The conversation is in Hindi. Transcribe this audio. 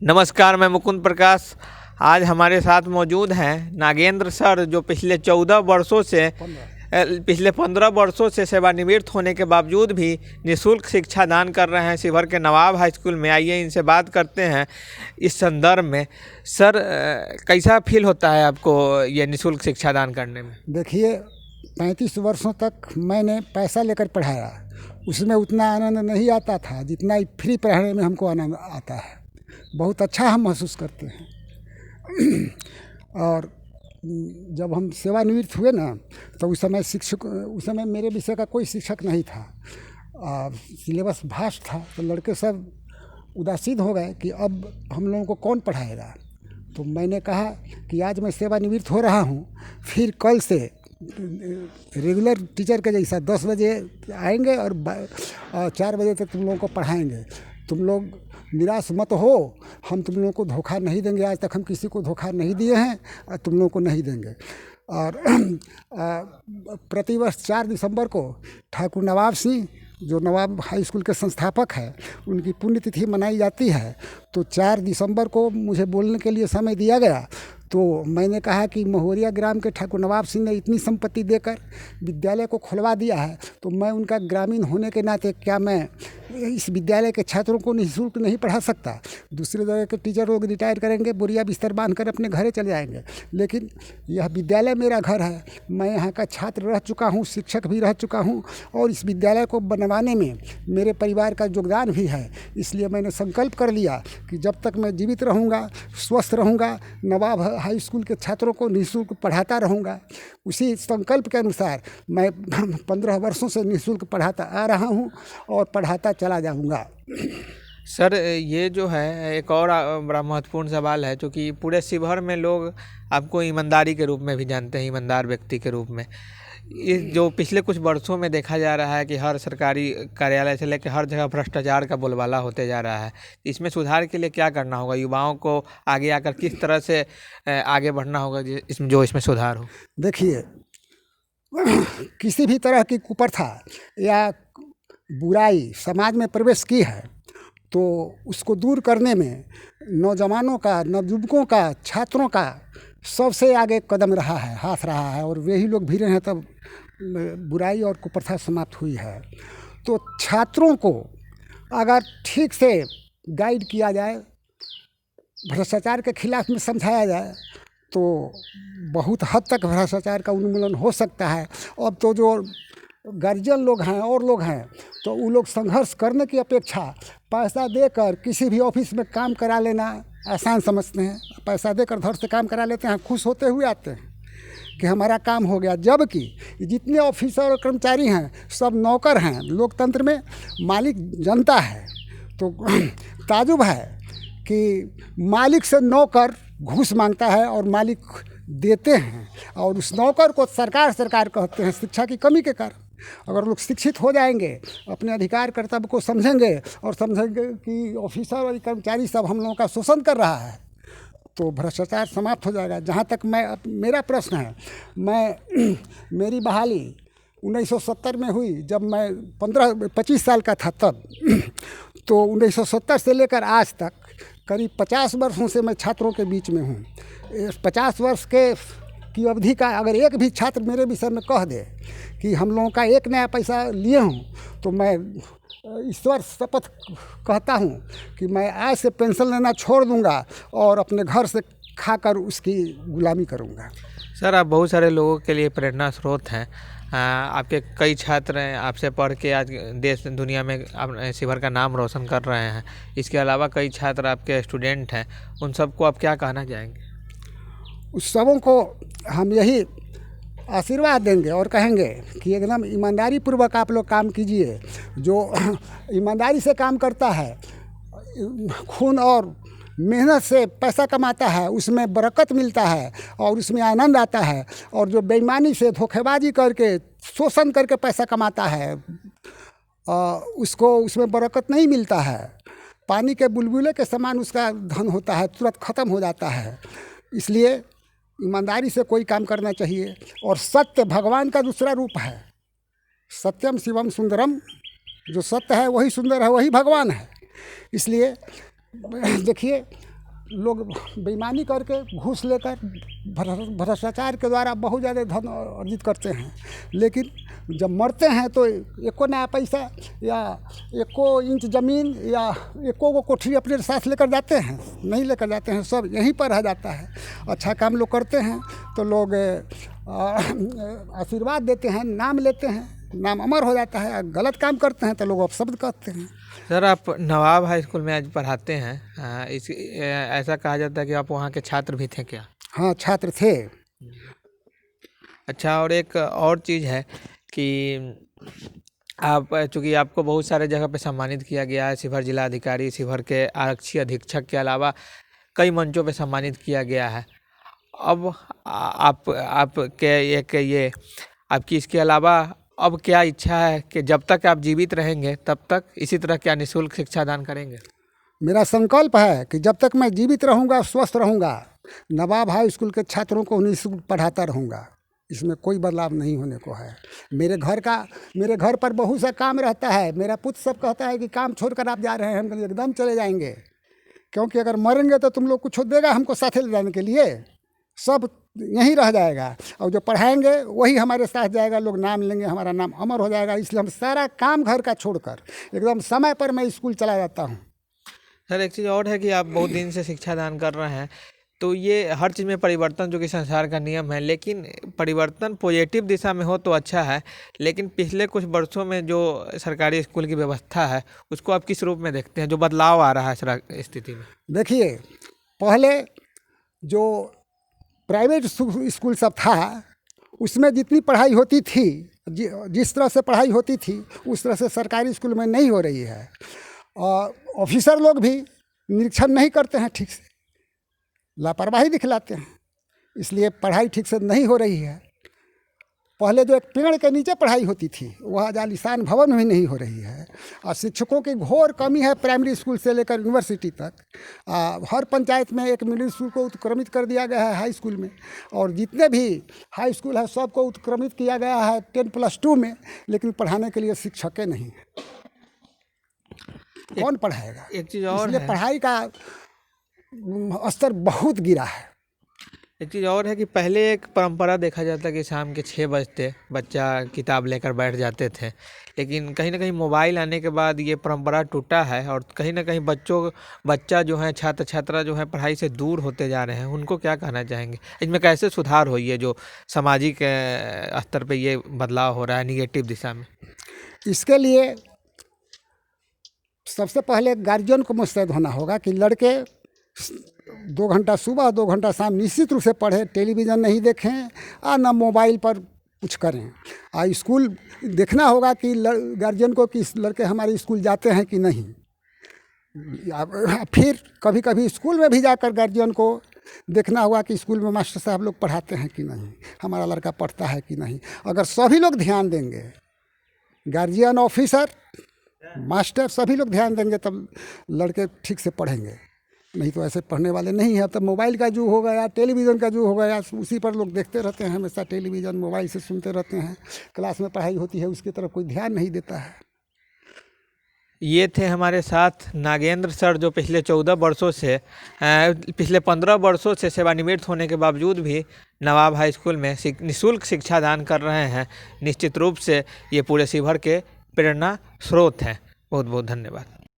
नमस्कार, मैं मुकुंद प्रकाश। आज हमारे साथ मौजूद हैं नागेंद्र सर, जो पिछले 15 वर्षों से सेवानिवृत्त होने के बावजूद भी निःशुल्क शिक्षा दान कर रहे हैं शिवहर के नवाब हाई स्कूल में। आइए इनसे बात करते हैं इस संदर्भ में। सर, कैसा फील होता है आपको ये निःशुल्क शिक्षा दान करने में? देखिए, 35 वर्षों तक मैंने पैसा लेकर पढ़ाया, उसमें उतना आनंद नहीं आता था जितना फ्री पढ़ाने में हमको आनंद आता है। बहुत अच्छा हम महसूस करते हैं। और जब हम सेवानिवृत्त हुए ना, तो उस समय मेरे विषय का कोई शिक्षक नहीं था। सिलेबस भास्ट था, तो लड़के सब उदासीन हो गए कि अब हम लोगों को कौन पढ़ाएगा। तो मैंने कहा कि आज मैं सेवानिवृत्त हो रहा हूँ, फिर कल से रेगुलर टीचर के जैसा 10 बजे आएंगे और 4 बजे तक तुम लोगों को पढ़ाएंगे। तुम लोग निराश मत हो, हम तुम लोगों को धोखा नहीं देंगे। आज तक हम किसी को धोखा नहीं दिए हैं और तुम लोगों को नहीं देंगे। और प्रतिवर्ष 4 दिसंबर को ठाकुर नवाब सिंह, जो नवाब हाई स्कूल के संस्थापक हैं, उनकी पुण्यतिथि मनाई जाती है। तो 4 दिसंबर को मुझे बोलने के लिए समय दिया गया। तो मैंने कहा कि महुरिया ग्राम के ठाकुर नवाब सिंह ने इतनी संपत्ति देकर विद्यालय को खुलवा दिया है, तो मैं उनका ग्रामीण होने के नाते क्या मैं इस विद्यालय के छात्रों को निःशुल्क नहीं पढ़ा सकता? दूसरे जगह के टीचर लोग रिटायर करेंगे, बोरिया बिस्तर बांध कर अपने घरे चले जाएंगे, लेकिन यह विद्यालय मेरा घर है। मैं यहाँ का छात्र रह चुका हूँ, शिक्षक भी रह चुका हूँ, और इस विद्यालय को बनवाने में मेरे परिवार का योगदान भी है। इसलिए मैंने संकल्प कर लिया कि जब तक मैं जीवित रहूँगा, स्वस्थ रहूँगा, नवाब हाई स्कूल के छात्रों को निःशुल्क पढ़ाता रहूँगा। उसी संकल्प के अनुसार मैं 15 वर्षों से निःशुल्क पढ़ाता आ रहा हूँ और पढ़ाता चला जाऊँगा। सर, ये जो है एक और बड़ा महत्वपूर्ण सवाल है, क्योंकि पूरे शिवहर में लोग आपको ईमानदारी के रूप में भी जानते हैं, ईमानदार व्यक्ति के रूप में। इस जो पिछले कुछ वर्षों में देखा जा रहा है कि हर सरकारी कार्यालय से लेकर हर जगह भ्रष्टाचार का बोलबाला होते जा रहा है। इसमें सुधार के लिए क्या करना होगा? युवाओं को आगे आकर किस तरह से आगे बढ़ना होगा इसमें सुधार हो? देखिए, किसी भी तरह की कुप्रथा या बुराई समाज में प्रवेश की है, तो उसको दूर करने में नौजवानों का, नवयुवकों का, छात्रों का सबसे आगे कदम रहा है, हाथ रहा है, और वही लोग भिड़े हैं तब बुराई और कुप्रथा समाप्त हुई है। तो छात्रों को अगर ठीक से गाइड किया जाए, भ्रष्टाचार के खिलाफ में समझाया जाए, तो बहुत हद तक भ्रष्टाचार का उन्मूलन हो सकता है। अब तो जो गार्जियन लोग हैं और लोग हैं, तो वो लोग संघर्ष करने की अपेक्षा पैसा देकर किसी भी ऑफिस में काम करा लेना आसान समझते हैं। पैसा देकर धड़ से काम करा लेते हैं, खुश होते हुए आते हैं कि हमारा काम हो गया। जबकि जितने ऑफिसर और कर्मचारी हैं सब नौकर हैं। लोकतंत्र में मालिक जनता है। तो ताजुब है कि मालिक से नौकर घूस मांगता है और मालिक देते हैं, और उस नौकर को सरकार कहते हैं शिक्षा की कमी के कारण। अगर लोग शिक्षित हो जाएंगे, अपने अधिकार कर्तव्य को समझेंगे और समझेंगे कि ऑफिसर और कर्मचारी सब हम लोगों का शोषण कर रहा है, तो भ्रष्टाचार समाप्त हो जाएगा। जहाँ तक मेरा प्रश्न है, मेरी बहाली 1970 में हुई, जब मैं 25 साल का था तब। तो 1970 से लेकर आज तक करीब 50 वर्षों से मैं छात्रों के बीच में हूँ। 50 वर्ष की अवधि का अगर एक भी छात्र मेरे विषय में कह दे कि हम लोगों का एक नया पैसा लिए हूँ, तो मैं ईश्वर शपथ कहता हूँ कि मैं आज से पेंशन लेना छोड़ दूँगा और अपने घर से खाकर उसकी गुलामी करूँगा। सर, आप बहुत सारे लोगों के लिए प्रेरणा स्रोत हैं। आपके कई छात्र हैं, आपसे पढ़ के आज देश दुनिया में आप शिवहर का नाम रोशन कर रहे हैं। इसके अलावा कई छात्र आपके स्टूडेंट हैं, उन सबको आप क्या कहना चाहेंगे? उस सबों को हम यही आशीर्वाद देंगे और कहेंगे कि एकदम ईमानदारी पूर्वक आप लोग काम कीजिए। जो ईमानदारी से काम करता है, खून और मेहनत से पैसा कमाता है, उसमें बरकत मिलता है और उसमें आनंद आता है। और जो बेईमानी से धोखेबाजी करके, शोषण करके पैसा कमाता है, उसको उसमें बरकत नहीं मिलता है। पानी के बुलबुले के समान उसका धन होता है, तुरंत ख़त्म हो जाता है। इसलिए ईमानदारी से कोई काम करना चाहिए। और सत्य भगवान का दूसरा रूप है। सत्यम शिवम सुंदरम, जो सत्य है वही सुंदर है, वही भगवान है। इसलिए देखिए, लोग बेईमानी करके घूस लेकर भ्रष्टाचार के द्वारा बहुत ज़्यादा धन अर्जित करते हैं, लेकिन जब मरते हैं तो एको नया पैसा या एको इंच ज़मीन या एको को कोठरी अपने साथ लेकर जाते हैं, नहीं लेकर जाते हैं, सब यहीं पर रह जाता है। अच्छा काम लोग करते हैं तो लोग आशीर्वाद देते हैं, नाम लेते हैं, नाम अमर हो जाता है। गलत काम करते हैं तो लोग अपशब्द कहते हैं। सर, आप नवाब हाई स्कूल में आज पढ़ाते हैं, ऐसा कहा जाता है कि आप वहाँ के छात्र भी थे क्या? हाँ, छात्र थे। अच्छा, और एक और चीज़ है कि आप, चूँकि आपको बहुत सारे जगह पे सम्मानित किया गया है, शिवहर जिला अधिकारी, शिवहर के आरक्षी अधीक्षक के अलावा कई मंचों पे सम्मानित किया गया है। अब आपके एक ये आपकी इसके अलावा अब क्या इच्छा है कि जब तक आप जीवित रहेंगे तब तक इसी तरह क्या निःशुल्क शिक्षा दान करेंगे? मेरा संकल्प है कि जब तक मैं जीवित रहूंगा, स्वस्थ रहूंगा, नवाब हाई स्कूल के छात्रों को निःशुल्क पढ़ाता रहूंगा। इसमें कोई बदलाव नहीं होने को है। मेरे घर पर बहुत सा काम रहता है। मेरा पुत्र सब कहता है कि काम छोड़कर आप जा रहे हैं। हम एकदम चले जाएंगे, क्योंकि अगर मरेंगे तो तुम लोग कुछ देगा हमको साथे ले जाने के लिए, सब यहीं रह जाएगा और जो पढ़ाएंगे वही हमारे साथ जाएगा, लोग नाम लेंगे, हमारा नाम अमर हो जाएगा। इसलिए हम सारा काम घर का छोड़कर एकदम समय पर मैं स्कूल चला जाता हूँ। सर, एक चीज़ और है कि आप बहुत दिन से शिक्षा दान कर रहे हैं, तो ये हर चीज़ में परिवर्तन जो कि संसार का नियम है, लेकिन परिवर्तन पॉजिटिव दिशा में हो तो अच्छा है। लेकिन पिछले कुछ वर्षों में जो सरकारी स्कूल की व्यवस्था है उसको आप किस रूप में देखते हैं, जो बदलाव आ रहा है स्थिति में? देखिए, पहले जो प्राइवेट स्कूल सब था उसमें जितनी पढ़ाई होती थी, जिस तरह से पढ़ाई होती थी उस तरह से सरकारी स्कूल में नहीं हो रही है। और ऑफिसर लोग भी निरीक्षण नहीं करते हैं ठीक से, लापरवाही दिखलाते हैं, इसलिए पढ़ाई ठीक से नहीं हो रही है। पहले जो एक पेड़ के नीचे पढ़ाई होती थी वह आलीशान भवन भी नहीं हो रही है। और शिक्षकों की घोर कमी है, प्राइमरी स्कूल से लेकर यूनिवर्सिटी तक। हर पंचायत में एक मिडिल स्कूल को उत्क्रमित कर दिया गया है हाई स्कूल में, और जितने भी हाई स्कूल है सबको उत्क्रमित किया गया है 10+2 में, लेकिन पढ़ाने के लिए शिक्षकें नहीं है। कौन पढ़ाएगा? एक चीज़ और इसलिए है, पढ़ाई का स्तर बहुत गिरा है। एक चीज़ और है कि पहले एक परंपरा देखा जाता कि शाम के 6 बजते बच्चा किताब लेकर बैठ जाते थे, लेकिन कहीं ना कहीं मोबाइल आने के बाद ये परंपरा टूटा है और कहीं ना कहीं बच्चा जो है, छात्र छात्रा जो है पढ़ाई से दूर होते जा रहे हैं। उनको क्या कहना चाहेंगे, इसमें कैसे सुधार हो, ये जो सामाजिक स्तर पे ये बदलाव हो रहा है निगेटिव दिशा में? इसके लिए सबसे पहले गार्जियन को मुस्तैद होना होगा कि लड़के 2 घंटा सुबह 2 घंटा शाम निश्चित रूप से पढ़ें, टेलीविज़न नहीं देखें और ना मोबाइल पर कुछ करें। स्कूल देखना होगा कि गार्जियन को कि लड़के हमारे स्कूल जाते हैं कि नहीं। फिर कभी कभी स्कूल में भी जाकर गार्जियन को देखना होगा कि स्कूल में मास्टर साहब लोग पढ़ाते हैं कि नहीं, हमारा लड़का पढ़ता है कि नहीं। अगर सभी लोग ध्यान देंगे, गार्जियन, ऑफिसर, मास्टर सभी लोग ध्यान देंगे, तब लड़के ठीक से पढ़ेंगे। नहीं तो ऐसे पढ़ने वाले नहीं है। तब मोबाइल का युग हो गया, टेलीविज़न का युग हो गया, उसी पर लोग देखते रहते हैं हमेशा, टेलीविज़न मोबाइल से सुनते रहते हैं। क्लास में पढ़ाई होती है उसकी तरफ कोई ध्यान नहीं देता है। ये थे हमारे साथ नागेंद्र सर, जो पिछले 15 वर्षों से सेवानिवृत्त होने के बावजूद भी नवाब हाई स्कूल में निःशुल्क शिक्षा दान कर रहे हैं। निश्चित रूप से ये पूरे शिवहर के प्रेरणा स्रोत हैं। बहुत बहुत धन्यवाद।